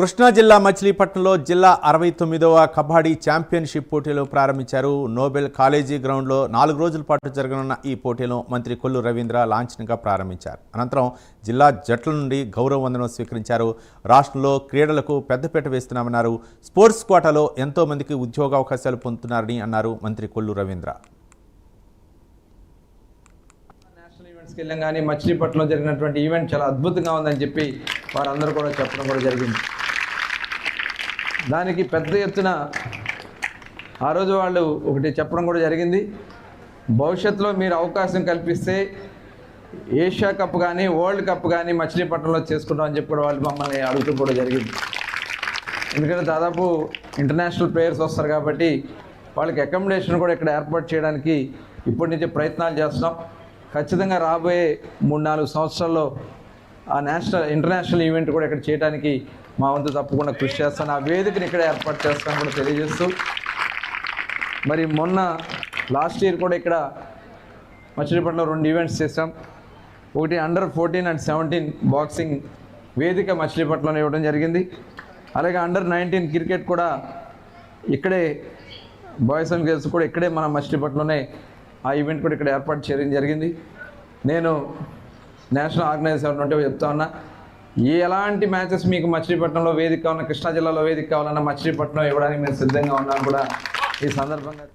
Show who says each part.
Speaker 1: కృష్ణా జిల్లా మచిలీపట్నంలో జిల్లా 69వ కబడ్డీ ఛాంపియన్షిప్ పోటీలు ప్రారంభించారు. నోబెల్ కాలేజీ గ్రౌండ్లో 4 రోజుల పాటు జరగనున్న ఈ పోటీలను మంత్రి కొల్లు రవీంద్ర లాంఛనంగా ప్రారంభించారు. అనంతరం జిల్లా జట్ల నుండి గౌరవ వందనం స్వీకరించారు. రాష్ట్రంలో క్రీడలకు పెద్దపీట వేస్తున్నామన్నారు. స్పోర్ట్స్ కోటాలో ఎంతో మందికి ఉద్యోగావకాశాలు పొందుతున్నారని అన్నారు మంత్రి కొల్లు రవీంద్ర.
Speaker 2: కానీ మచిలీపట్నంలో జరిగినటువంటి ఈవెంట్ చాలా అద్భుతంగా ఉందని చెప్పి వారందరూ కూడా చెప్పడం కూడా జరిగింది. దానికి పెద్ద ఎత్తున ఆ రోజు వాళ్ళు ఒకటి చెప్పడం కూడా జరిగింది. భవిష్యత్తులో మీరు అవకాశం కల్పిస్తే ఏషియా కప్ కానీ వరల్డ్ కప్ కానీ మచిలీపట్నంలో చేసుకుంటామని చెప్పి కూడా వాళ్ళు మమ్మల్ని అడుగుతూ కూడా జరిగింది. ఎందుకంటే దాదాపు ఇంటర్నేషనల్ ప్లేయర్స్ వస్తారు కాబట్టి వాళ్ళకి అకామిడేషన్ కూడా ఇక్కడ ఏర్పాటు చేయడానికి ఇప్పటి నుంచే ప్రయత్నాలు చేస్తున్నాం. ఖచ్చితంగా రాబోయే 3-4 సంవత్సరాల్లో ఆ ఇంటర్నేషనల్ ఈవెంట్ కూడా ఇక్కడ చేయడానికి మా వంతు తప్పకుండా కృషి చేస్తాను. ఆ వేదికని ఇక్కడ ఏర్పాటు చేస్తాను కూడా తెలియజేస్తూ, మరి మొన్న లాస్ట్ ఇయర్ కూడా ఇక్కడ మచిలీపట్నంలో 2 ఈవెంట్స్ చేస్తాం. ఒకటి అండర్ 14 అండ్ 17 బాక్సింగ్ వేదిక మచిలీపట్నంలో ఇవ్వడం జరిగింది. అలాగే అండర్ 19 క్రికెట్ కూడా ఇక్కడే, బాయ్స్ అండ్ గర్ల్స్ కూడా ఇక్కడే మన మచిలీపట్నంలోనే ఆ ఈవెంట్ కూడా ఇక్కడ ఏర్పాటు చేయడం జరిగింది. నేను నేషనల్ ఆర్గనైజర్ ఉంటే చెప్తా ఉన్నా, ఎలాంటి మ్యాచెస్ మీకు మచిలీపట్నంలో వేదిక కావాలన్నా, కృష్ణా జిల్లాలో వేదిక కావాలన్నా మచిలీపట్నం ఇవ్వడానికి మేము సిద్ధంగా ఉన్నాను కూడా ఈ సందర్భంగా